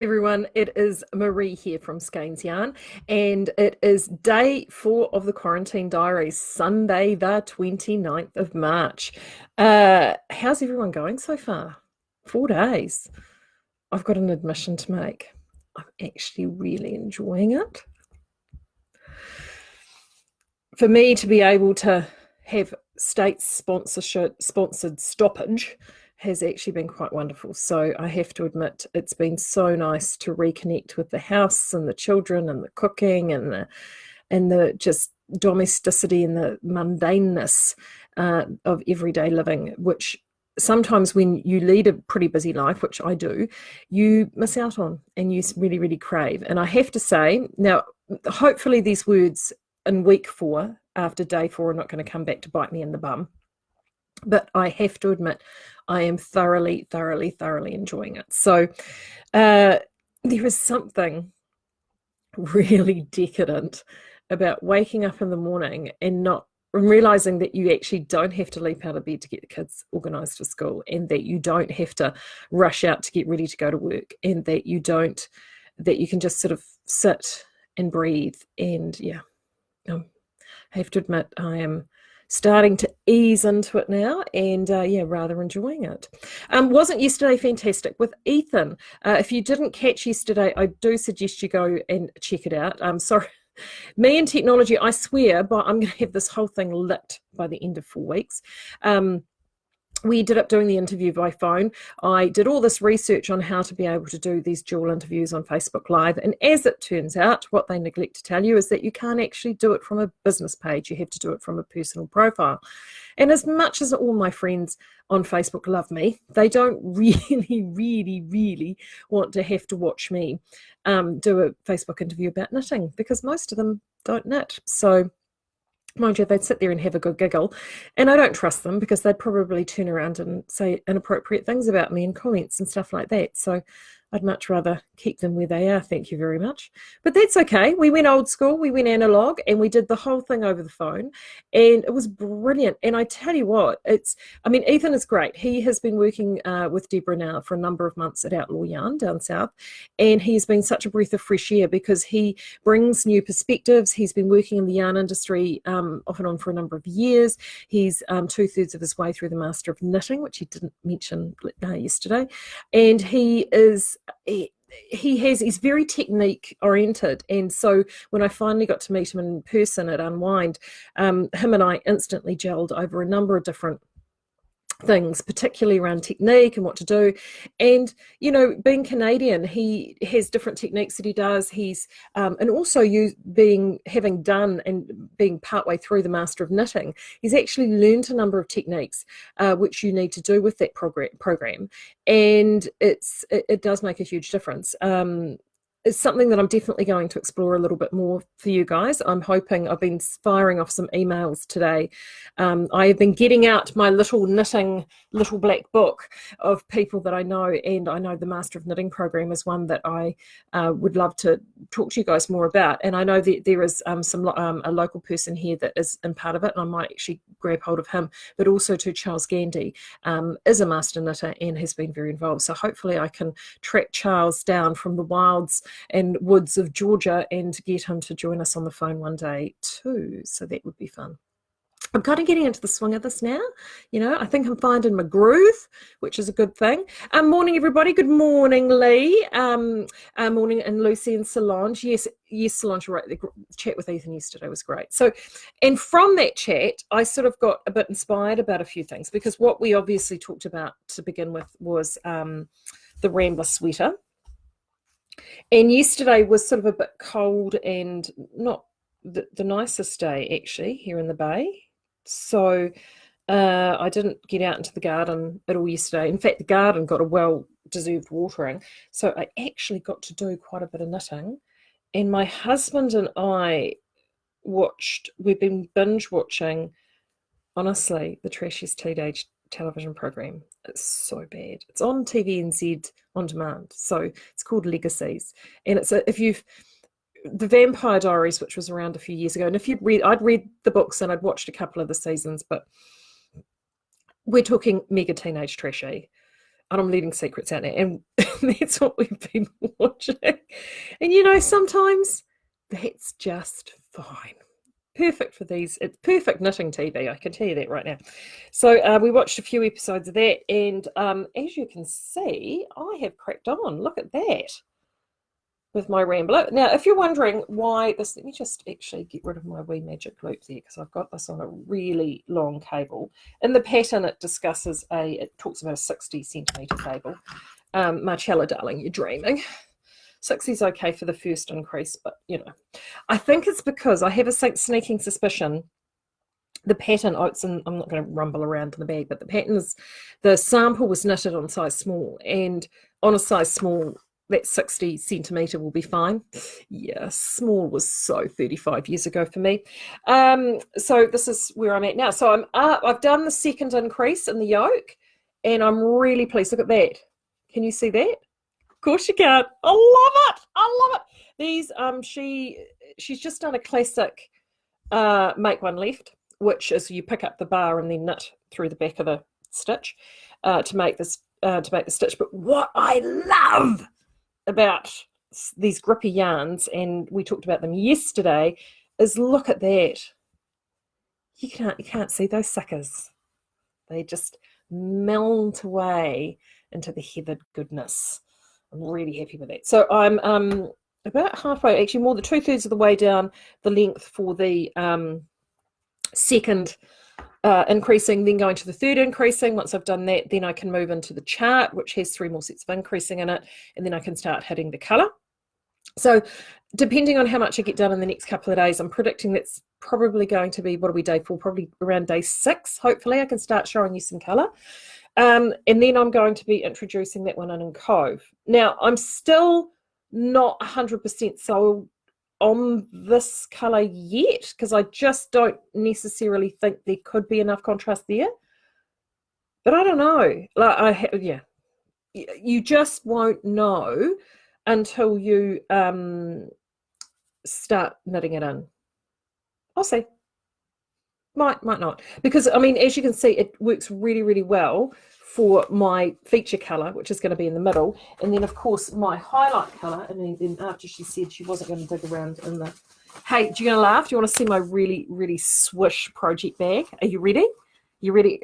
Everyone, it is Marie here from Skeins Yarn, and it is day 4 of the Quarantine Diaries, Sunday, the 29th of March. How's everyone going so far? 4 days. I've got an admission to make. I'm actually really enjoying it. For me to be able to have state sponsored stoppage has actually been quite wonderful. So I have to admit, it's been so nice to reconnect with the house and the children and the cooking and the just domesticity and the mundaneness of everyday living, which sometimes when you lead a pretty busy life, which I do, you miss out on and you really, really crave. And I have to say, now, hopefully these words in week 4 after day 4 are not going to come back to bite me in the bum. But I have to admit, I am thoroughly, thoroughly, thoroughly enjoying it. So there is something really decadent about waking up in the morning and realizing that you actually don't have to leap out of bed to get the kids organized for school, and that you don't have to rush out to get ready to go to work, and that you can just sort of sit and breathe. And yeah, I have to admit, I am starting to ease into it now, and rather enjoying it. Wasn't yesterday fantastic with Ethan? If you didn't catch yesterday, I do suggest you go and check it out. Sorry, me and technology, I swear, but I'm going to have this whole thing lit by the end of 4 weeks. We ended up doing the interview by phone. I did all this research on how to be able to do these dual interviews on Facebook Live. And as it turns out, what they neglect to tell you is that you can't actually do it from a business page. You have to do it from a personal profile. And as much as all my friends on Facebook love me, they don't really, really, really want to have to watch me do a Facebook interview about knitting, because most of them don't knit. So mind you, they'd sit there and have a good giggle, and I don't trust them, because they'd probably turn around and say inappropriate things about me in comments and stuff like that. So I'd much rather keep them where they are, thank you very much. But that's okay. We went old school, we went analog, and we did the whole thing over the phone, and it was brilliant. And I tell you what, Ethan is great. He has been working with Deborah now for a number of months at Outlaw Yarn down south, and he's been such a breath of fresh air, because he brings new perspectives. He's been working in the yarn industry off and on for a number of years. He's 2/3 of his way through the Master of Knitting, which he didn't mention yesterday, and he's very technique oriented. And so when I finally got to meet him in person at Unwind, him and I instantly gelled over a number of different things, particularly around technique and what to do. And being Canadian, he has different techniques that he does. He's and also having done and being partway through the Master of Knitting, he's actually learned a number of techniques which you need to do with that program, and it does make a huge difference. It's something that I'm definitely going to explore a little bit more for you guys. I've been firing off some emails today. I have been getting out my little black book of people that I know, and I know the Master of Knitting program is one that I would love to talk to you guys more about. And I know that there is a local person here that is in part of it, and I might actually grab hold of him. But also to Charles Gandy is a master knitter and has been very involved. So hopefully I can track Charles down from the wilds and woods of Georgia and get him to join us on the phone one day too. So that would be fun. I'm kind of getting into the swing of this now. I think I'm finding my groove, which is a good thing. Morning, everybody. Good morning, Lee. Morning, and Lucy and Solange. Yes, Solange, right. The chat with Ethan yesterday was great. So, and from that chat, I sort of got a bit inspired about a few things, because what we obviously talked about to begin with was the Rambla sweater. And yesterday was sort of a bit cold and not the nicest day, actually, here in the Bay. So I didn't get out into the garden at all yesterday. In fact, the garden got a well-deserved watering. So I actually got to do quite a bit of knitting. And my husband and I we've been binge watching, honestly, the trashiest teenage television program. It's so bad. It's on TVNZ on demand. So it's called Legacies. And the Vampire Diaries, which was around a few years ago. And I'd read the books and I'd watched a couple of the seasons, but we're talking mega teenage trashy. and I'm letting secrets out now, and that's what we've been watching. And you know, sometimes that's just fine. Perfect for these. It's perfect knitting TV, I can tell you that right now. So we watched a few episodes of that, and as you can see, I have cracked on. Look at that with my Rambler. Now, if you're wondering why this, let me just actually get rid of my wee magic loop there, because I've got this on a really long cable. In the pattern, it talks about a 60 centimetre cable. Marcella, darling, you're dreaming. 60 is okay for the first increase, but you know, I think it's because I have a sneaking suspicion the pattern, I'm not going to rumble around in the bag, but the pattern is, the sample was knitted on size small, and on a size small, that 60 centimetre will be fine. Yeah, small was so 35 years ago for me. So this is where I'm at now. So I've done the second increase in the yoke, and I'm really pleased. Look at that. Can you see that? Of course you can. I love it. I love it. These she's just done a classic make one left, which is you pick up the bar and then knit through the back of the stitch to make the stitch. But what I love about these grippy yarns, and we talked about them yesterday, is look at that. You can't see those suckers. They just melt away into the heathered goodness. I'm really happy with that. So I'm about halfway, actually more than 2/3 of the way down the length for the second increasing, then going to the third increasing. Once I've done that, then I can move into the chart, which has 3 more sets of increasing in it, and then I can start hitting the colour. So depending on how much I get done in the next couple of days, I'm predicting that's probably going to be, what are we, day 4? Probably around day 6. Hopefully I can start showing you some colour. And then I'm going to be introducing that one in Cove. Now, I'm still not 100% sold on this colour yet, because I just don't necessarily think there could be enough contrast there. But I don't know. Yeah, you just won't know until you start knitting it in. I'll see. Might not, because I mean, as you can see, it works really, really well for my feature colour, which is going to be in the middle, and then of course my highlight colour. And then after she said she wasn't going to dig around in the, hey, do you going to laugh? Do you want to see my really, really swish project bag? Are you ready? You ready?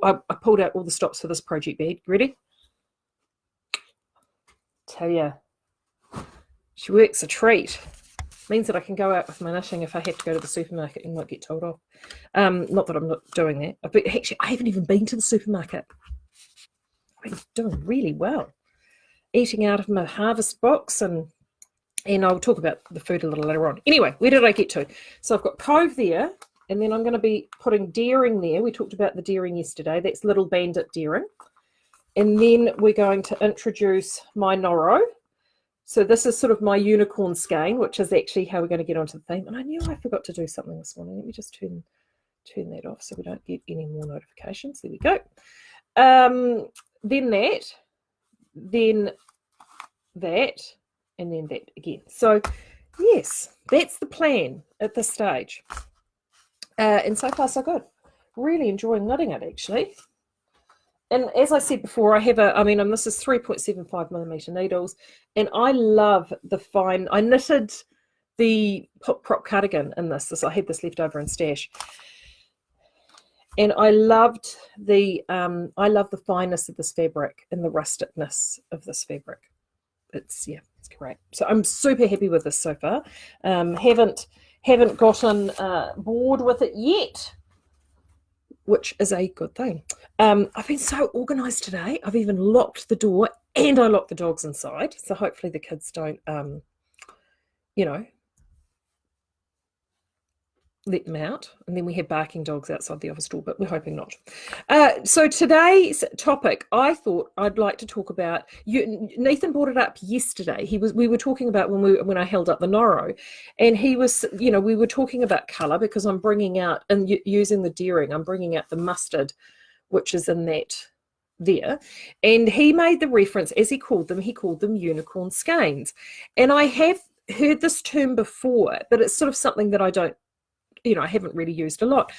I pulled out all the stops for this project bag. Ready? Tell you, she works a treat. Means that I can go out with my knitting if I have to go to the supermarket and not get told off. Not that I'm not doing that. But actually, I haven't even been to the supermarket. I've been doing really well. Eating out of my harvest box, and I'll talk about the food a little later on. Anyway, where did I get to? So I've got Cove there, and then I'm going to be putting Deering there. We talked about the Deering yesterday. That's Little Bandit Deering. And then we're going to introduce my Noro. So this is sort of my unicorn skein, which is actually how we're going to get onto the theme. And I knew I forgot to do something this morning. Let me just turn that off so we don't get any more notifications. There we go. Then that, and then that again. So yes, that's the plan at this stage. And so far so good. Really enjoying knitting it, actually. And as I said before, this is 3.75 millimeter needles, and I love the fine. I knitted the prop cardigan in this. I had this left over in stash, and I loved the fineness of this fabric and the rusticness of this fabric. It's great. So I'm super happy with this so far. Haven't gotten bored with it yet, which is a good thing. I've been so organised today. I've even locked the door, and I locked the dogs inside. So hopefully the kids don't, let them out. And then we have barking dogs outside the office door, but we're hoping not. So today's topic, I thought I'd like to talk about. Nathan brought it up yesterday. We were talking about when I held up the Noro, and he was, we were talking about colour, because I'm bringing out, and using the Deering, I'm bringing out the mustard, which is in that there. And he made the reference, as he called them unicorn skeins. And I have heard this term before, but it's sort of something that I don't, I haven't really used a lot.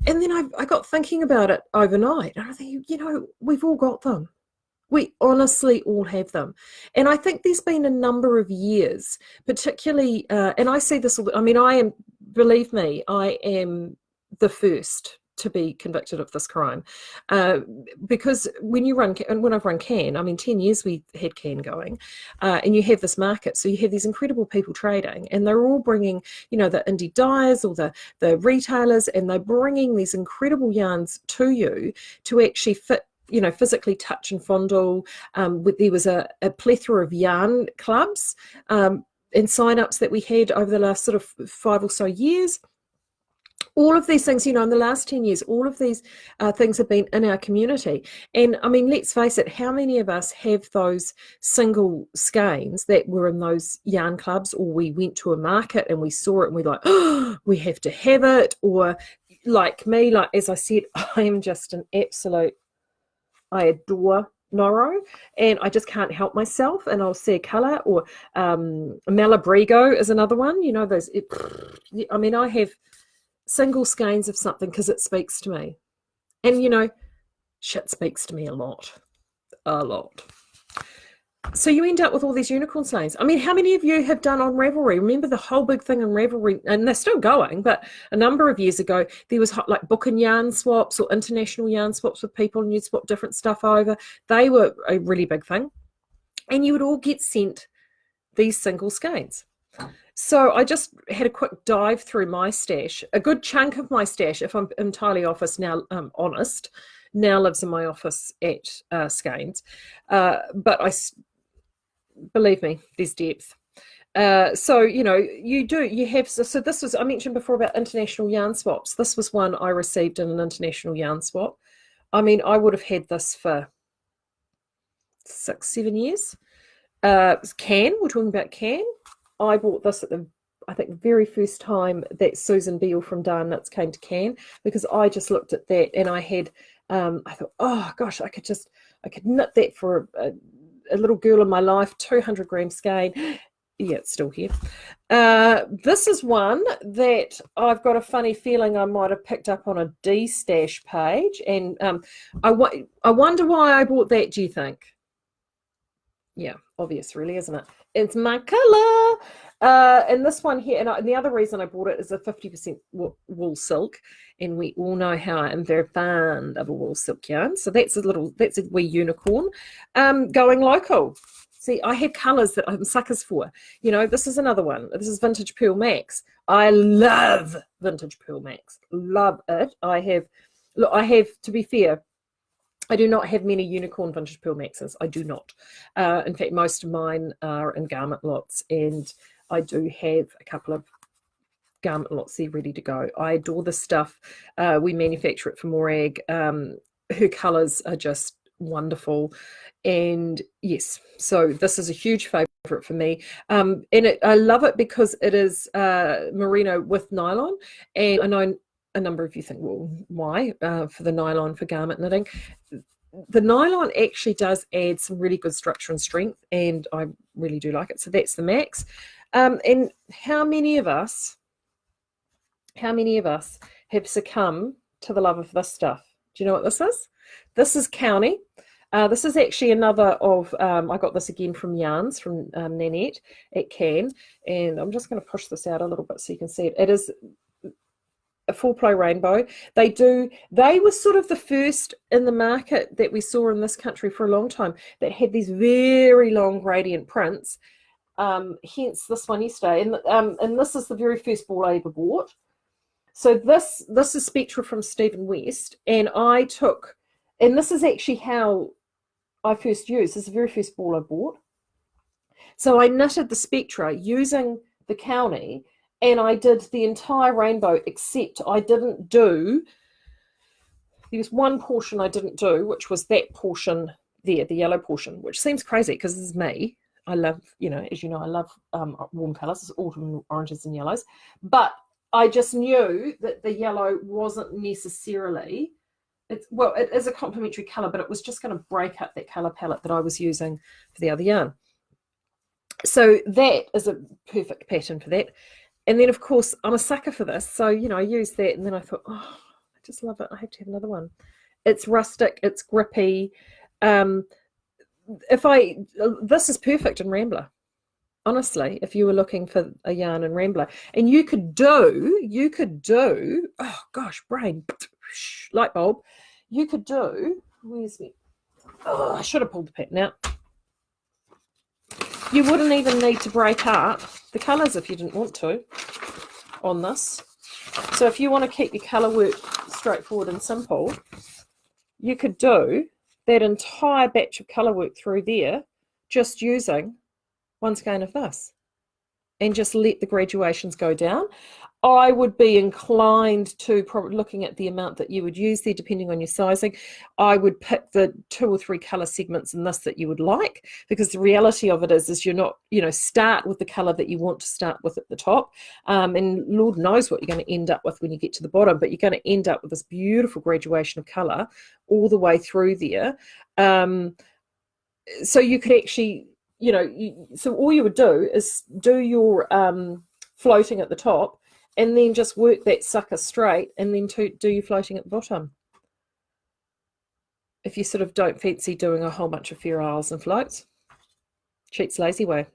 And then I got thinking about it overnight, and I think, we've all got them. We honestly all have them. And I think there's been a number of years, particularly, and I see this, I mean, believe me, I am the first to be convicted of this crime. Because when I've run CAN, I mean, 10 years we had CAN going, and you have this market. So you have these incredible people trading, and they're all bringing, the indie dyers or the retailers, and they're bringing these incredible yarns to you to actually fit, physically touch and fondle. There was a plethora of yarn clubs and sign-ups that we had over the last sort of 5 or so years. All of these things, in the last 10 years, all of these things have been in our community. And I mean, let's face it, how many of us have those single skeins that were in those yarn clubs, or we went to a market and we saw it and we're like, oh, we have to have it? Or like me, like as I said, I am just an absolute, I adore Noro, and I just can't help myself, and I'll see a colour. Or Malabrigo is another one, those, I mean, I have single skeins of something because it speaks to me. And, shit speaks to me a lot. So you end up with all these unicorn skeins. I mean, how many of you have done on Ravelry? Remember the whole big thing on Ravelry, and they're still going, but a number of years ago, there was like book and yarn swaps or international yarn swaps with people, and you'd swap different stuff over. They were a really big thing. And you would all get sent these single skeins. So I just had a quick dive through my stash. A good chunk of my stash, if I'm entirely honest, now lives in my office at Skeins. But believe me, there's depth. So, you have, so this was, I mentioned before about international yarn swaps. This was one I received in an international yarn swap. I mean, I would have had this for 6-7 years. CAN, we're talking about CAN. I bought this at the very first time that Susan Beale from Darn Knits came to CAN, because I just looked at that and I had, I thought, oh gosh, I could knit that for a little girl in my life, 200 gram skein. Yeah, it's still here. This is one that I've got a funny feeling I might have picked up on a D-stash page, and I wonder why I bought that, do you think? Yeah, obvious really, isn't it? It's my color. And this one here, and the other reason I bought it is a 50% wool silk, and we all know how I'm very fond of a wool silk yarn. So that's a wee unicorn going local. See, I have colors that I'm suckers for. This is another one. This is Vintage Pearl Max. I love Vintage Pearl Max. Love it. I have, to be fair, I do not have many unicorn Vintage Pearl Maxes. I do not. In fact, most of mine are in garment lots, and I do have a couple of garment lots there ready to go. I adore this stuff. We manufacture it for Morag. Her colours are just wonderful. And yes, so this is a huge favourite for me. And I love it because it is merino with nylon. And I know a number of you think, well, why for the nylon for garment knitting? The nylon actually does add some really good structure and strength, and I really do like it. So that's the Max. And how many of us have succumbed to the love of this stuff? Do you know what this is? This is County. This is actually another of, I got this again from Yarns, from Nanette at CAN, and I'm just going to push this out a little bit so you can see it. It is a full play rainbow. They were sort of the first in the market that we saw in this country for a long time that had these very long gradient prints. Hence this one yesterday, and this is the very first ball I ever bought. So this is Spectra from Stephen West, and and this is actually how I first used. This is the very first ball I bought. So I knitted the Spectra using the County, and I did the entire rainbow, except I didn't do, there was one portion I didn't do, which was that portion there, the yellow portion, which seems crazy because this is me. I love, as you know, I love warm colours, it's autumn oranges and yellows. But I just knew that the yellow wasn't necessarily, it is a complementary colour, but it was just going to break up that colour palette that I was using for the other yarn. So that is a perfect pattern for that. And then, of course, I'm a sucker for this. So, I used that, and then I thought, oh, I just love it. I have to have another one. It's rustic. It's grippy. this is perfect in Rambler. Honestly, if you were looking for a yarn in Rambler, and you could do, oh gosh, brain, light bulb, you could do, where's me? Oh, I should have pulled the pattern out. You wouldn't even need to break up the colours if you didn't want to on this. So if you want to keep your colour work straightforward and simple, you could do that entire batch of colour work through there just using one skein of this and just let the graduations go down. I would be inclined to, probably looking at the amount that you would use there, depending on your sizing, I would pick the 2 or 3 colour segments in this that you would like, because the reality of it is you're not, start with the colour that you want to start with at the top, and Lord knows what you're going to end up with when you get to the bottom, but you're going to end up with this beautiful graduation of colour all the way through there. So you could actually, so all you would do is do your floating at the top, and then just work that sucker straight, and then do your floating at the bottom. If you sort of don't fancy doing a whole bunch of Fair Isles and floats. Cheats lazy way.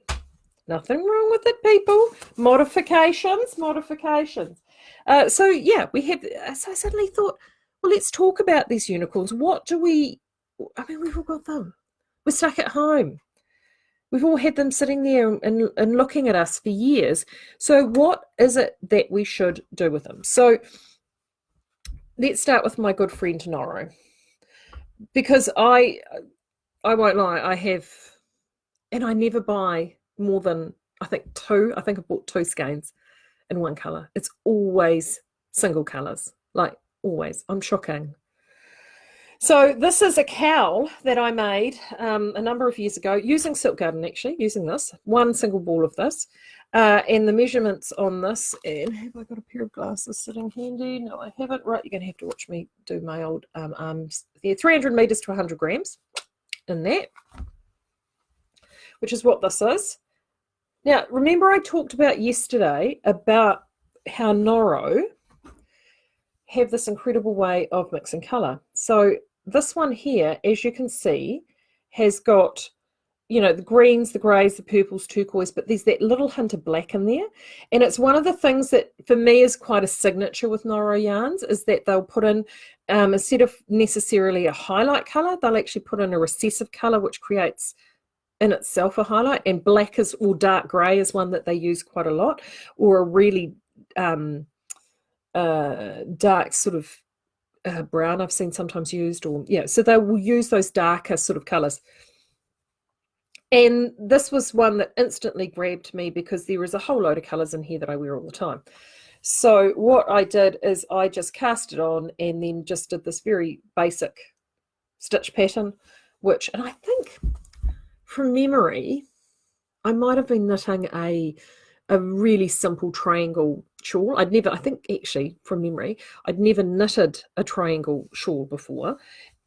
Nothing wrong with it, people. Modifications. So yeah, so I suddenly thought, well, let's talk about these unicorns. We've all got them. We're stuck at home. We've all had them sitting there and looking at us for years. So what is it that we should do with them? So let's start with my good friend Noro. Because I won't lie, I have, and I never buy more than, I think 2. I think I bought 2 skeins in one colour. It's always single colours, like always. I'm shocking. So this is a cowl that I made a number of years ago using Silk Garden, actually, using this, one single ball of this. And the measurements on this, and have I got a pair of glasses sitting handy? No, I haven't. Right, you're going to have to watch me do my old arms there. 300 metres to 100 grams in that, which is what this is. Now, remember I talked about yesterday about how Noro have this incredible way of mixing colour. So this one here, as you can see, has got, the greens, the greys, the purples, turquoise, but there's that little hint of black in there. And it's one of the things that for me is quite a signature with Noro yarns, is that they'll put in, instead of necessarily a highlight colour, they'll actually put in a recessive colour, which creates in itself a highlight. And black is, or dark grey is one that they use quite a lot, or a really dark sort of brown I've seen sometimes used, or so they will use those darker sort of colors. And this was one that instantly grabbed me because there is a whole load of colors in here that I wear all the time. So what I did is I just cast it on and then just did this very basic stitch pattern, and I think from memory I might have been knitting a really simple triangle shawl. I think actually from memory, I'd never knitted a triangle shawl before.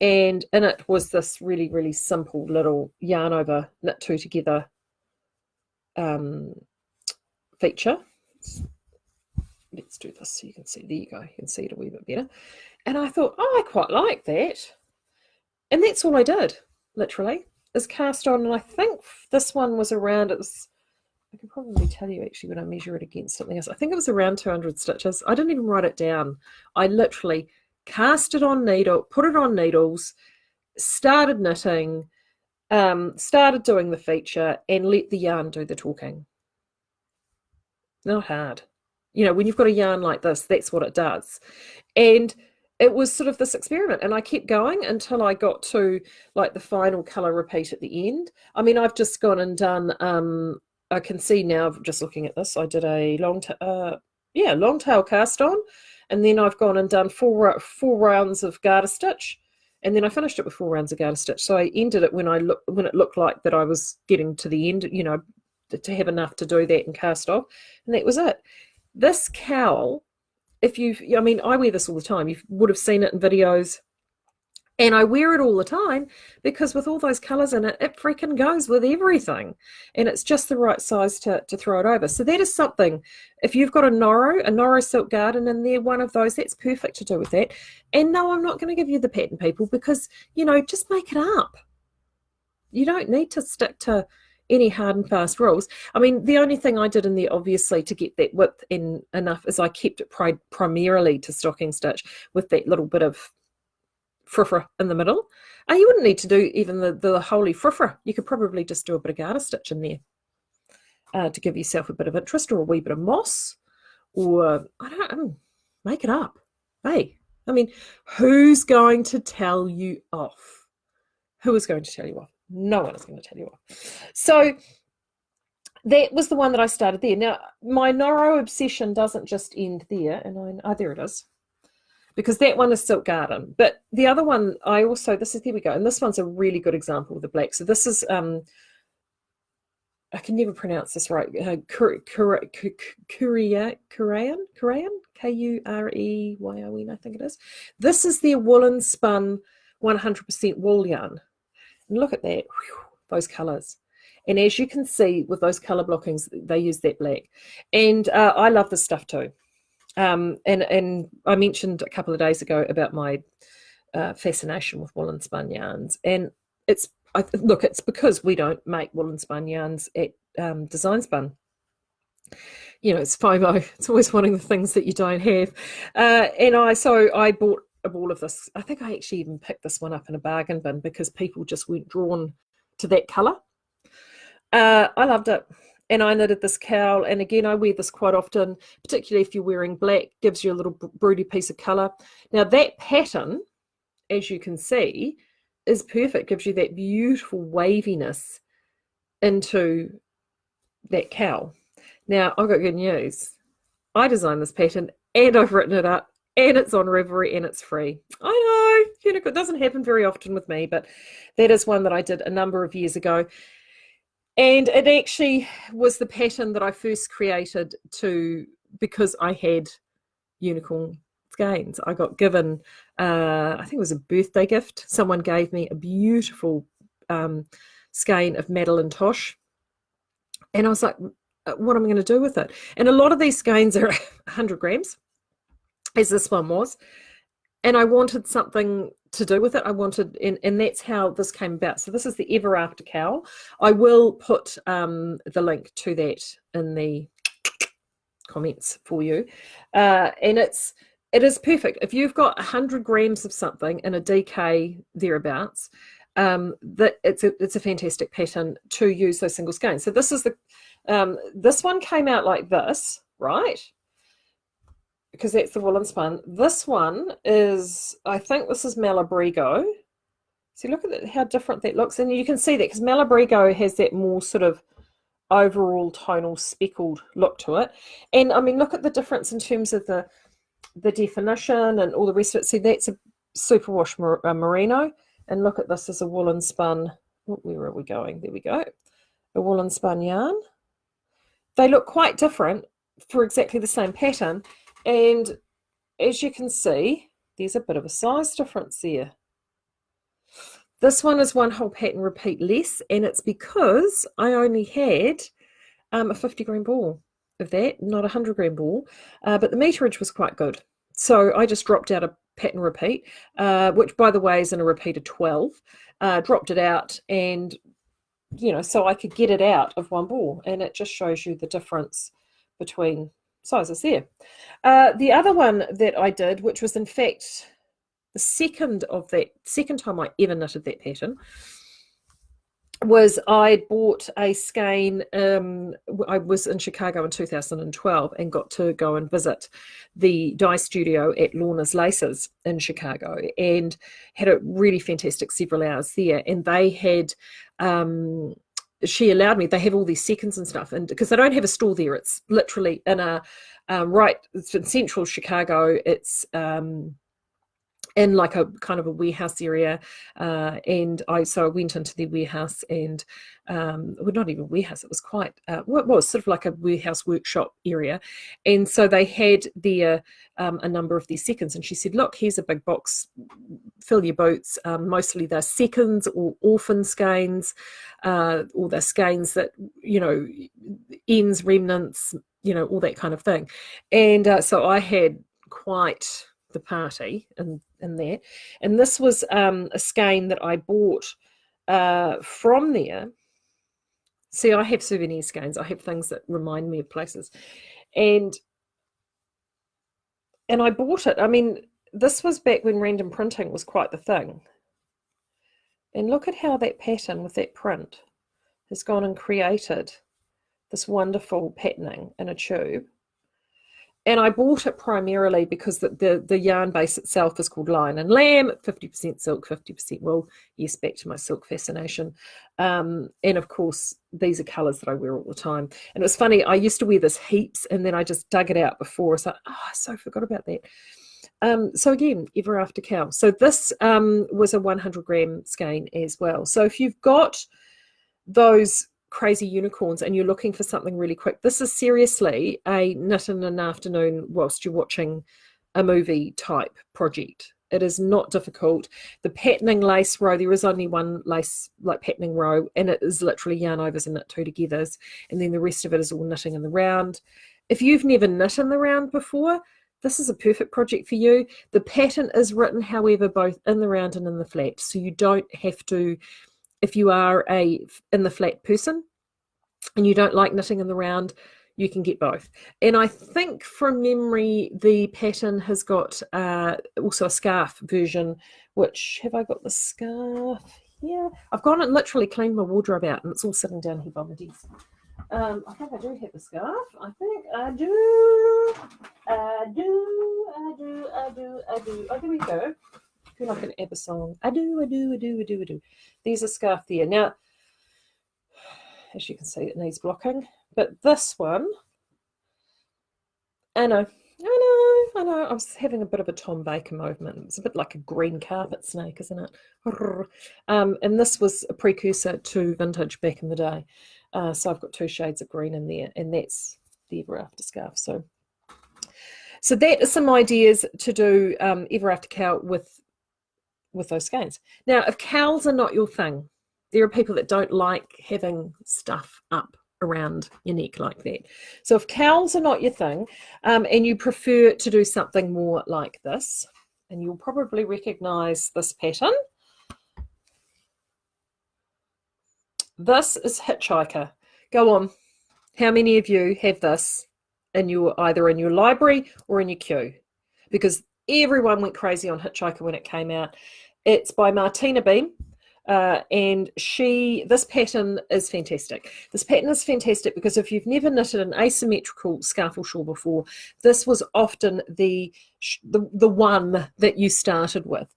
And in it was this really, really simple little yarn over knit 2 together feature. Let's do this so you can see. There you go. You can see it a wee bit better. And I thought, I quite like that. And that's all I did, literally, is cast on. And I think this one was around, I can probably tell you actually when I measure it against something else. I think it was around 200 stitches. I didn't even write it down. I literally cast it on put it on needles, started knitting, started doing the feature, and let the yarn do the talking. Not hard. When you've got a yarn like this, that's what it does. And it was sort of this experiment, and I kept going until I got to like the final colour repeat at the end. I mean, I've just gone and done I can see now, just looking at this, I did a long tail cast on, and then I've gone and done four rounds of garter stitch, and then I finished it with 4 rounds of garter stitch. So I ended it when it looked like that I was getting to the end, to have enough to do that and cast off, and that was it. This cowl, I wear this all the time. You would have seen it in videos. And I wear it all the time because with all those colours in it, it freaking goes with everything. And it's just the right size to throw it over. So that is something, if you've got a Noro Silk Garden in there, one of those, that's perfect to do with that. And no, I'm not going to give you the pattern, people, because, just make it up. You don't need to stick to any hard and fast rules. I mean, the only thing I did in there, obviously, to get that width in enough is I kept it primarily to stocking stitch with that little bit of frufra in the middle. You wouldn't need to do even the holy frufra. You could probably just do a bit of garter stitch in there to give yourself a bit of interest, or a wee bit of moss, or I don't make it up. Hey, I mean, who's going to tell you off? Who is going to tell you off? No one is going to tell you off. So that was the one that I started there. Now, my Noro obsession doesn't just end there. And there it is. Because that one is Silk Garden. But the other one, there we go. And this one's a really good example of the black. So this is, I can never pronounce this right. Korean, Kureyon, I think it is. This is their woolen spun 100% wool yarn. And look at that, those colours. And as you can see with those colour blockings, they use that black. And I love this stuff too. And I mentioned a couple of days ago about my fascination with woolen spun yarns. And it's because we don't make woolen spun yarns at Design Spun. You know, it's FOMO. It's always wanting the things that you don't have. So I bought a ball of this. I think I actually even picked this one up in a bargain bin because people just weren't drawn to that colour. I loved it. And I knitted this cowl. And again, I wear this quite often, particularly if you're wearing black, gives you a little broody piece of colour. Now that pattern, as you can see, is perfect. Gives you that beautiful waviness into that cowl. Now, I've got good news. I designed this pattern and I've written it up and it's on Reverie and it's free. I know, it doesn't happen very often with me, but that is one that I did a number of years ago. And it actually was the pattern that I first created because I had unicorn skeins. I got given, I think it was a birthday gift. Someone gave me a beautiful skein of Madeline Tosh. And I was like, what am I going to do with it? And a lot of these skeins are 100 grams, as this one was. And I wanted something to do with it. And that's how this came about. So this is the Ever After cowl. I will put the link to that in the comments for you. And it is perfect. If you've got 100 grams of something in a DK thereabouts, that it's a fantastic pattern to use those single skeins. So this is this one came out like this, right? Because that's the woolen spun. This one is, I think this is Malabrigo. See, look at how different that looks. And you can see that because Malabrigo has that more sort of overall tonal speckled look to it. And I mean, look at the difference in terms of the definition and all the rest of it. See, that's a superwash merino. And look at this as a woolen spun. Where are we going? There we go. A woolen spun yarn. They look quite different for exactly the same pattern. And as you can see, there's a bit of a size difference there. This one is one whole pattern repeat less, and it's because I only had a 50 gram ball of that, not a 100 gram ball, but the meterage was quite good. So I just dropped out a pattern repeat, which by the way is in a repeat of 12, dropped it out, and so I could get it out of one ball, and it just shows you the difference between sizes there. The other one that I did, which was in fact the second time I ever knitted that pattern, was I bought a skein. I was in Chicago in 2012 and got to go and visit the dye studio at Lorna's Laces in Chicago and had a really fantastic several hours there. And they had she allowed me, they have all these seconds and stuff, and because they don't have a store there, it's literally in it's in central Chicago. It's in like a kind of a warehouse area, and I went into the warehouse, and well, not even a warehouse, it was quite it was sort of like a warehouse workshop area, and so they had there a number of these seconds, and she said, look, here's a big box, fill your boots. Mostly they're seconds or orphan skeins, or they're skeins that ends, remnants, all that kind of thing. And so I had quite the party in there. And this was a skein that I bought From there, see, I have souvenir skeins. I have things that remind me of places. And I bought it. I mean, this was back when random printing was quite the thing. And look at how that pattern with that print has gone and created this wonderful patterning in a tube. And I bought it primarily because the yarn base itself is called Lion and Lamb, 50% silk, 50% wool. Yes, back to my silk fascination. And of course, these are colours that I wear all the time. And it was funny, I used to wear this heaps, and then I just dug it out before. So, I so forgot about that. So again, Ever After Cow. So this was a 100-gram skein as well. So if you've got those crazy unicorns and you're looking for something really quick, this is seriously a knit in an afternoon whilst you're watching a movie type project. It is not difficult. The patterning lace row, there is only one lace like patterning row, and it is literally yarn overs and knit two togethers, and then the rest of it is all knitting in the round. If you've never knit in the round before, this is a perfect project for you. The pattern is written, however, both in the round and in the flat, so you don't have to. If you are a in the flat person and you don't like knitting in the round, you can get both. And I think from memory, the pattern has got also a scarf version, which, have I got the scarf here? I've gone and literally cleaned my wardrobe out, and it's all sitting down here by my desk. I think I do have the scarf. I think I do. I do. Oh, there we go. I feel like an ABBA song. I do. There's a scarf there. Now, as you can see, it needs blocking. But this one, I know. I was having a bit of a Tom Baker movement. It's a bit like a green carpet snake, isn't it? And this was a precursor to vintage back in the day. So I've got 2 shades of green in there, and that's the Ever After scarf. So that is some ideas to do Ever After cow with those skeins. Now, if cowls are not your thing, there are people that don't like having stuff up around your neck like that. So if cowls are not your thing, and you prefer to do something more like this, and you'll probably recognize this pattern. This is Hitchhiker. Go on. How many of you have this either in your library or in your queue? Because everyone went crazy on Hitchhiker when it came out. It's by Martina Beam, and this pattern is fantastic. This pattern is fantastic because if you've never knitted an asymmetrical scarf or shawl before, this was often the one that you started with.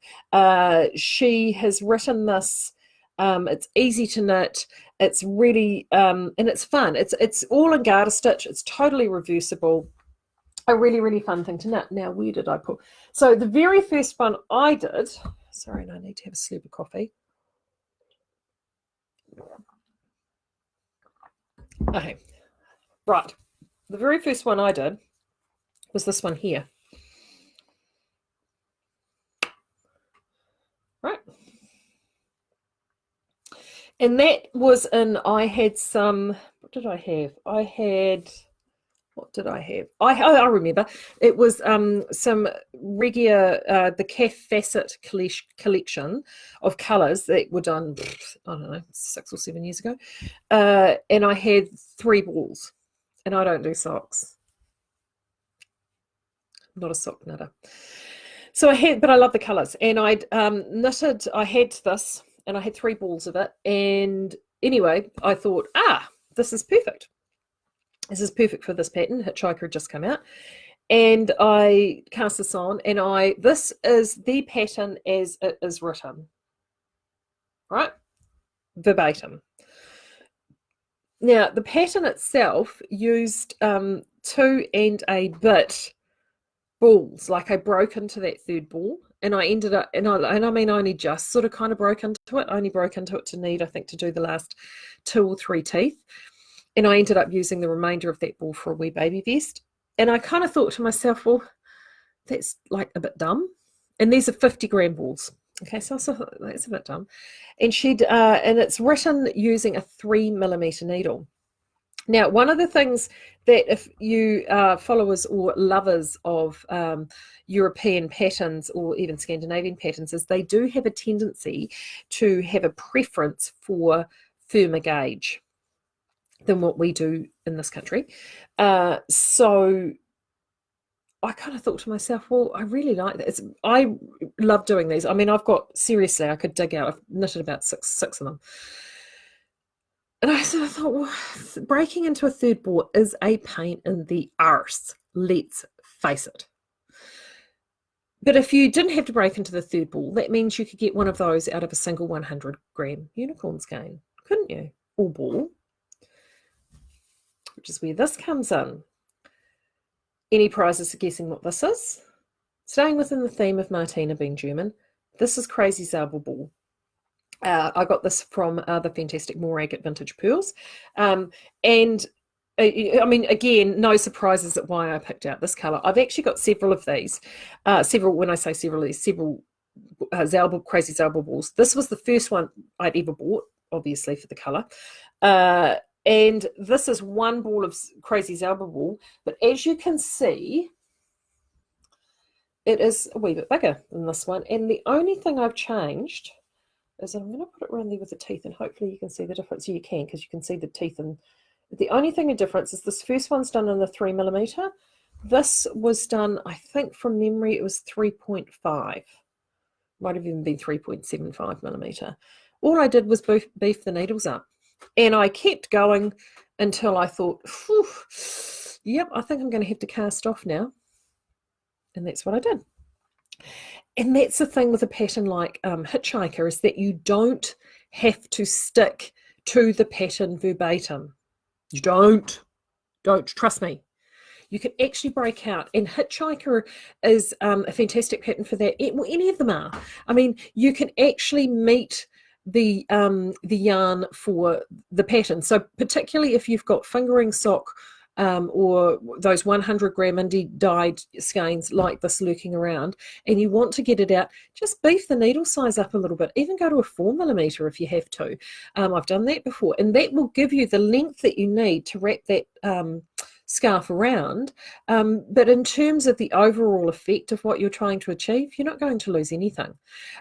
She has written this. It's easy to knit. It's really and it's fun. It's all in garter stitch. It's totally reversible. A really, really fun thing to knit. Now, where did I put? So the very first one I did. Sorry, and I need to have a slurp of coffee. Okay, right. The very first one I did was this one here. Right. And that was I had some, what did I have? What did I have? I remember. It was some regular, the Calf Facet collection of colours that were done, I don't know, 6 or 7 years ago. And I had 3 balls. And I don't do socks. I'm not a sock knitter. So but I love the colours. And I'd knitted, I had this, and I had 3 balls of it. And anyway, I thought, this is perfect. This is perfect for this pattern. Hitchhiker had just come out. And I cast this on, and this is the pattern as it is written. Right? Verbatim. Now, the pattern itself used 2 and a bit balls. Like I broke into that 3rd ball, and I ended up, and I mean, I only just sort of kind of broke into it. I only broke into it to need, I think, to do the last 2 or 3 teeth. And I ended up using the remainder of that ball for a wee baby vest. And I kind of thought to myself, well, that's like a bit dumb. And these are 50-gram balls. Okay, so that's a bit dumb. And and it's written using a 3mm needle. Now, one of the things that if you are followers or lovers of European patterns or even Scandinavian patterns is they do have a tendency to have a preference for firmer gauge than what we do in this country. So I kind of thought to myself, well, I really like that. I love doing these. I mean, I've got, seriously, I could dig out, I've knitted about six of them. And I sort of thought, well, breaking into a third ball is a pain in the arse. Let's face it. But if you didn't have to break into the third ball, that means you could get one of those out of a single 100-gram unicorn skein, couldn't you? Or ball, which is where this comes in. Any prizes for guessing what this is? Staying within the theme of Martina being German, this is Crazy Zabelball. I got this from the fantastic Morag at Vintage Pearls. And I mean, again, no surprises at why I picked out this colour. I've actually got several of these. When I say several, several Crazy Zabel balls. This was the first one I'd ever bought, obviously, for the colour. And this is one ball of Crazy Zabel ball. But as you can see, it is a wee bit bigger than this one. And the only thing I've changed is I'm going to put it around there with the teeth, and hopefully you can see the difference. You can, because you can see the teeth. And the only thing of difference is this first one's done in the 3mm. This was done, I think from memory, it was 3.5. Might have even been 3.75mm. All I did was beef the needles up. And I kept going until I thought, yep, I think I'm going to have to cast off now. And that's what I did. And that's the thing with a pattern like Hitchhiker, is that you don't have to stick to the pattern verbatim. You don't trust me. You can actually break out, and Hitchhiker is a fantastic pattern for that. Well, any of them are. I mean, you can actually meet the yarn for the pattern. So particularly if you've got fingering sock or those 100-gram indie dyed skeins like this lurking around, and you want to get it out, just beef the needle size up a little bit. Even go to a 4mm if you have to. I've done that before, and that will give you the length that you need to wrap that scarf around. But in terms of the overall effect of what you're trying to achieve, you're not going to lose anything.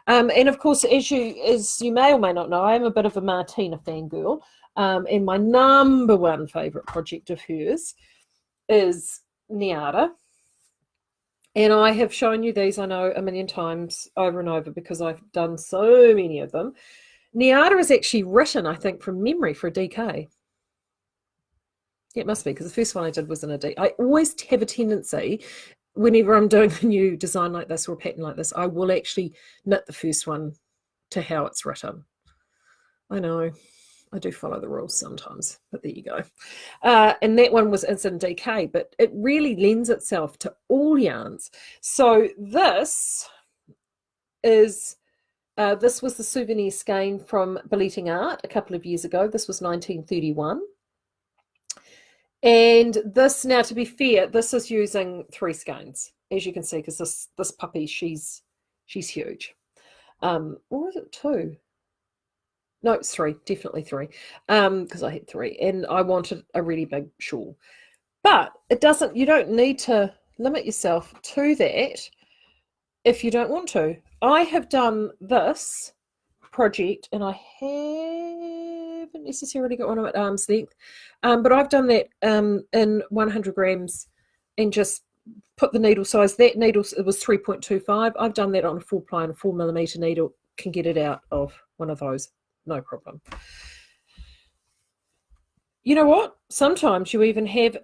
And of course, as you may or may not know, I am a bit of a Martina fangirl. And my number one favourite project of hers is Niara. And I have shown you these, I know, a million times over and over because I've done so many of them. Niara is actually written, I think, from memory for a DK. Yeah, it must be, because the first one I did was in a D. I always have a tendency, whenever I'm doing a new design like this or a pattern like this, I will actually knit the first one to how it's written. I know. I do follow the rules sometimes, but there you go. And that one was in DK, but it really lends itself to all yarns. So this was the souvenir skein from Billeting Art a couple of years ago. This was 1931. And this, now to be fair, this is using 3 skeins, as you can see, because this puppy, she's huge. Or is it 2? No, it's 3, definitely 3, because I had 3, and I wanted a really big shawl. But you don't need to limit yourself to that if you don't want to. I have done this project, and I haven't necessarily got one at arm's length, but I've done that in 100 grams and just put the needle size. That needle, it was 3.25. I've done that on a 4-ply and a 4mm needle. Can get it out of one of those. No problem. You know what? Sometimes you even have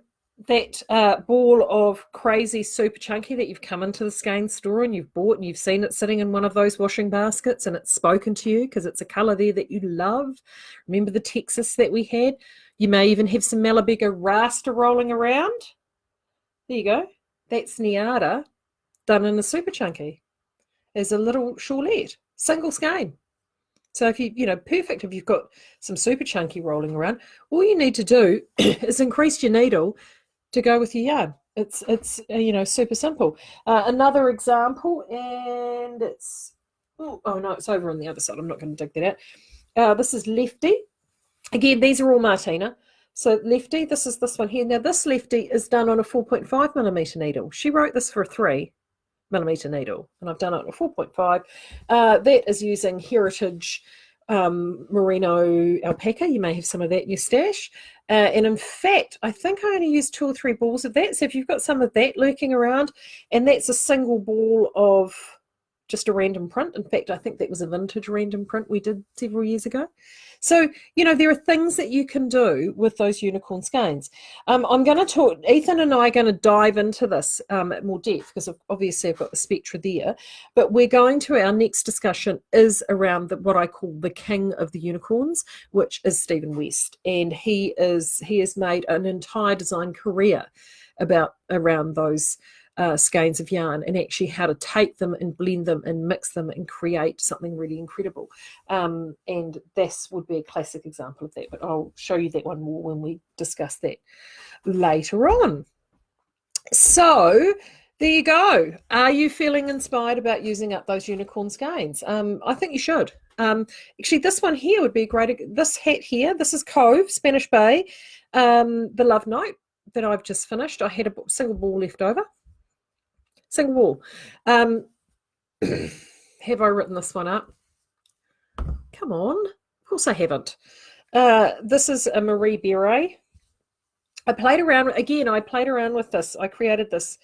that ball of crazy super chunky that you've come into the skein store and you've bought, and you've seen it sitting in one of those washing baskets, and it's spoken to you because it's a colour there that you love. Remember the Texas that we had? You may even have some Malabega Rasta rolling around. There you go. That's Niara done in a super chunky as a little shawlette, single skein. So if perfect if you've got some super chunky rolling around. All you need to do is increase your needle to go with your yarn. It's super simple. Another example, and it's no, it's over on the other side. I'm not going to dig that out. This is Lefty. Again, these are all Martina. So lefty, this is this one here. Now this lefty is done on a 4.5mm needle. She wrote this for a 3mm needle, and I've done it on a 4.5. That is using Heritage merino alpaca. You may have some of that in your stash. And in fact, I think I only used 2 or 3 balls of that. So if you've got some of that lurking around, and that's a single ball of just a random print. In fact, I think that was a vintage random print we did several years ago. So, you know, there are things that you can do with those unicorn skeins. I'm going to talk, Ethan and I are going to dive into this at more depth, because obviously I've got the Spectra there, but we're going to, our next discussion is around what I call the king of the unicorns, which is Stephen West. And he has made an entire design career around those skeins of yarn, and actually how to take them and blend them and mix them and create something really incredible. And this would be a classic example of that, but I'll show you that one more when we discuss that later on. So there you go. Are you feeling inspired about using up those unicorn skeins? I think you should. Actually, this one here would be great. This hat here, this is Cove, Spanish Bay, the Love Note that I've just finished. I had a single ball left over. Single wall. Have I written this one up? Come on. Of course I haven't. This is a Marie Beret. I played around with this. I created this.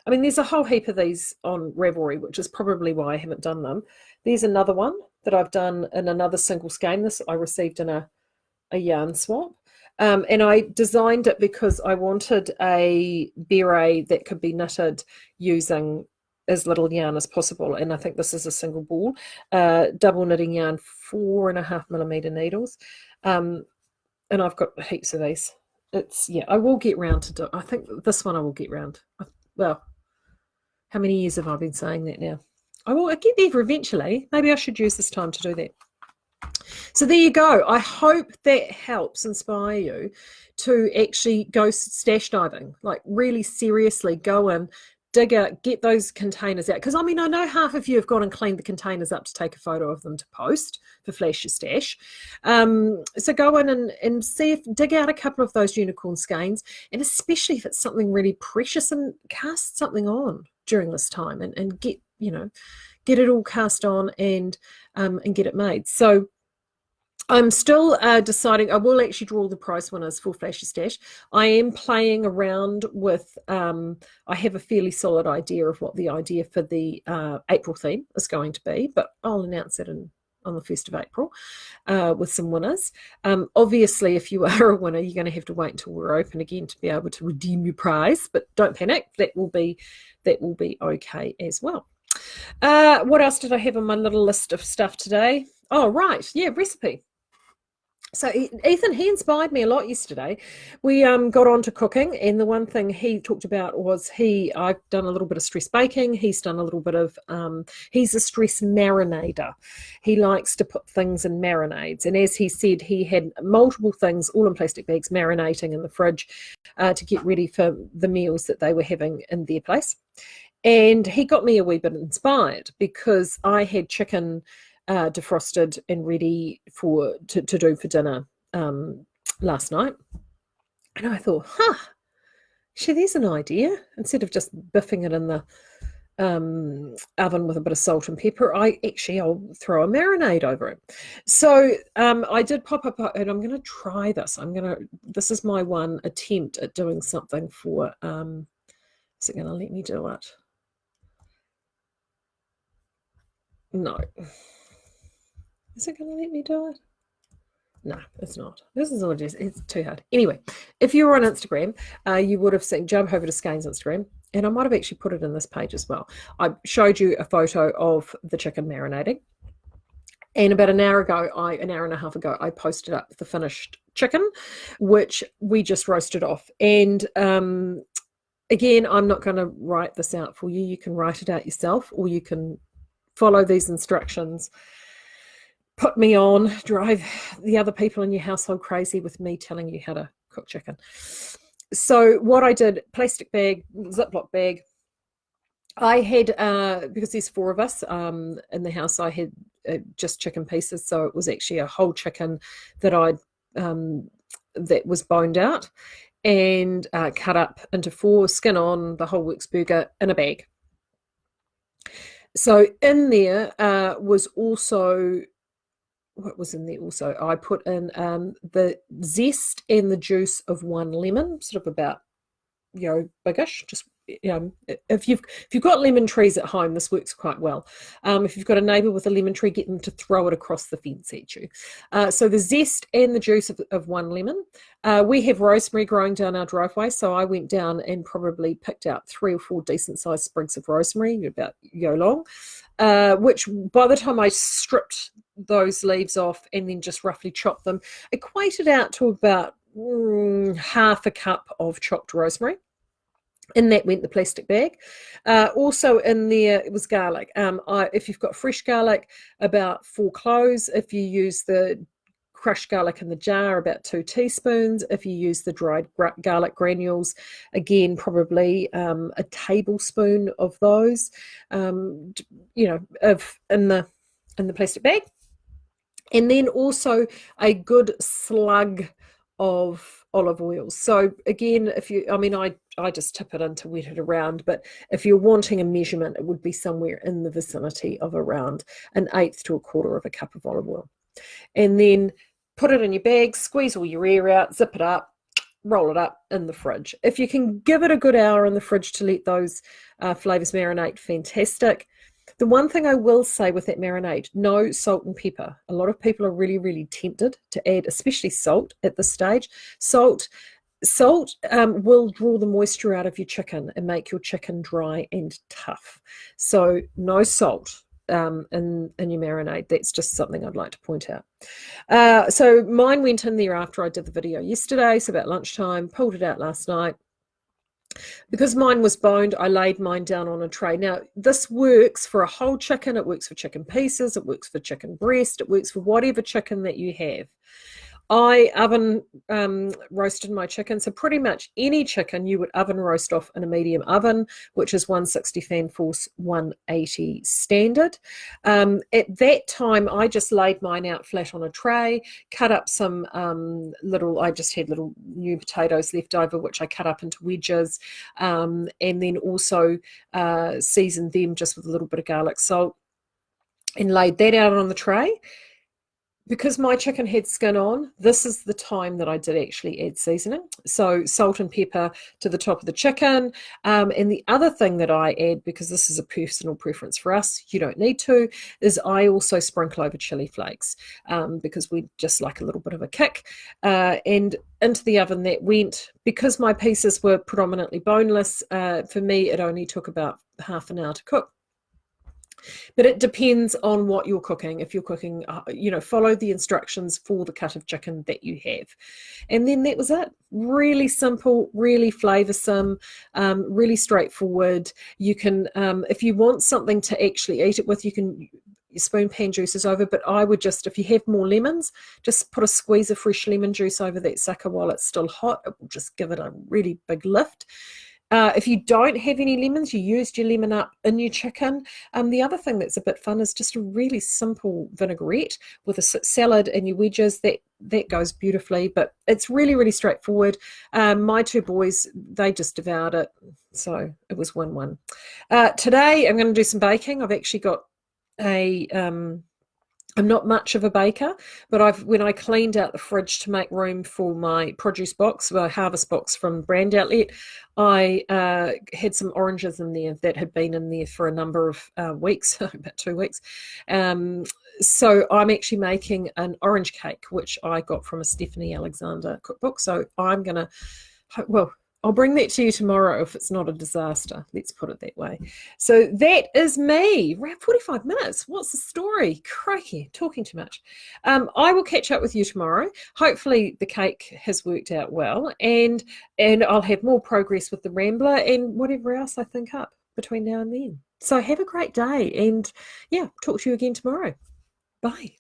I mean, there's a whole heap of these on Ravelry, which is probably why I haven't done them. There's another one that I've done in another single skein. This I received in a yarn swap. And I designed it because I wanted a beret that could be knitted using as little yarn as possible. And I think this is a single ball, double knitting yarn, 4.5mm needles. And I've got heaps of these. I will get round to do. I think this one I will get round. Well, how many years have I been saying that now? I get there eventually. Maybe I should use this time to do that. So there you go. I hope that helps inspire you to actually go stash diving, like really seriously go in, dig out, get those containers out. Because I mean, I know half of you have gone and cleaned the containers up to take a photo of them to post for Flash Your Stash. So go in and dig out a couple of those unicorn skeins, and especially if it's something really precious, and cast something on during this time and get it all cast on and get it made. So I'm still deciding. I will actually draw the prize winners for Flash Your Stash. I am playing around with, I have a fairly solid idea of what the idea for the April theme is going to be, but I'll announce it on the 1st of April with some winners. Obviously, if you are a winner, you're going to have to wait until we're open again to be able to redeem your prize, but don't panic. That will be okay as well. What else did I have on my little list of stuff today? Oh, right. Yeah, recipe. So Ethan, he inspired me a lot yesterday. We got on to cooking, and the one thing he talked about was I've done a little bit of stress baking. He's done a little bit of, he's a stress marinator. He likes to put things in marinades. And as he said, he had multiple things all in plastic bags marinating in the fridge to get ready for the meals that they were having in their place. And he got me a wee bit inspired because I had chicken defrosted and ready to do for dinner last night, and I thought, there's an idea. Instead of just biffing it in the oven with a bit of salt and pepper, I'll throw a marinade over it. So I did pop up, and I'm going to try this. This is my one attempt at doing something for. Is it going to let me do it? No. Is it going to let me do it? No, it's not. This is all it is. It's too hard. Anyway, if you were on Instagram, you would have seen, jump over to Skeins Instagram, and I might have actually put it in this page as well. I showed you a photo of the chicken marinating. And about an hour and a half ago, I posted up the finished chicken, which we just roasted off. And again, I'm not going to write this out for you. You can write it out yourself, or you can follow these instructions. Put me on, drive the other people in your household crazy with me telling you how to cook chicken. So what I did, plastic bag, Ziploc bag. I had, because there's 4 of us in the house, I had just chicken pieces. So it was actually a whole chicken that I'd that was boned out and cut up into 4, skin on, the whole works burger in a bag. So in there was also, what was in there also? I put in the zest and the juice of 1 lemon, sort of about, biggish. Just, if you've got lemon trees at home, this works quite well. If you've got a neighbour with a lemon tree, get them to throw it across the fence at you. So the zest and the juice of 1 lemon. We have rosemary growing down our driveway, so I went down and probably picked out 3 or 4 decent sized sprigs of rosemary, about long, which by the time I stripped those leaves off and then just roughly chopped them, equated out to about half a cup of chopped rosemary. In that went the plastic bag. Also in there, it was garlic. If you've got fresh garlic, about 4 cloves. If you use the crushed garlic in the jar, about 2 teaspoons. If you use the dried garlic granules, again, probably a tablespoon of those, in the plastic bag. And then also a good slug of olive oil. So again, I just tip it in to wet it around, but if you're wanting a measurement, it would be somewhere in the vicinity of around 1/8 to 1/4 of a cup of olive oil. And then put it in your bag, squeeze all your air out, zip it up, roll it up in the fridge. If you can give it a good hour in the fridge to let those flavours marinate, fantastic. The one thing I will say with that marinade, no salt and pepper. A lot of people are really, really tempted to add, especially salt at this stage. Salt will draw the moisture out of your chicken and make your chicken dry and tough. So no salt in your marinade. That's just something I'd like to point out. So mine went in there after I did the video yesterday, so about lunchtime, pulled it out last night. Because mine was boned, I laid mine down on a tray. Now, this works for a whole chicken. It works for chicken pieces. It works for chicken breast. It works for whatever chicken that you have. I oven roasted my chicken, so pretty much any chicken you would oven roast off in a medium oven, which is 160 fan force, 180 standard. At that time, I just laid mine out flat on a tray, cut up some I just had little new potatoes left over, which I cut up into wedges, and then also seasoned them just with a little bit of garlic salt and laid that out on the tray. Because my chicken had skin on, this is the time that I did actually add seasoning. So salt and pepper to the top of the chicken. And the other thing that I add, because this is a personal preference for us, you don't need to, is I also sprinkle over chili flakes because we just like a little bit of a kick. And into the oven that went, because my pieces were predominantly boneless, for me it only took about half an hour to cook. But it depends on what you're cooking. If you're cooking, follow the instructions for the cut of chicken that you have. And then that was it. Really simple, really flavoursome, really straightforward. You can, if you want something to actually eat it with, you can spoon pan juices over, but I would just, if you have more lemons, just put a squeeze of fresh lemon juice over that sucker while it's still hot. It will just give it a really big lift. If you don't have any lemons, you used your lemon up in your chicken. The other thing that's a bit fun is just a really simple vinaigrette with a salad and your wedges. That goes beautifully, but it's really, really straightforward. My 2 boys, they just devoured it, so it was 1-1. Today, I'm going to do some baking. I've actually got I'm not much of a baker, but when I cleaned out the fridge to make room for my produce box, my harvest box from Brand Outlet, I had some oranges in there that had been in there for a number of weeks, about 2 weeks. So I'm actually making an orange cake, which I got from a Stephanie Alexander cookbook. So I'm going to, I'll bring that to you tomorrow if it's not a disaster. Let's put it that way. So that is me. Around 45 minutes. What's the story? Crikey, talking too much. I will catch up with you tomorrow. Hopefully the cake has worked out well, and I'll have more progress with the Rambler and whatever else I think up between now and then. So have a great day, and yeah, talk to you again tomorrow. Bye.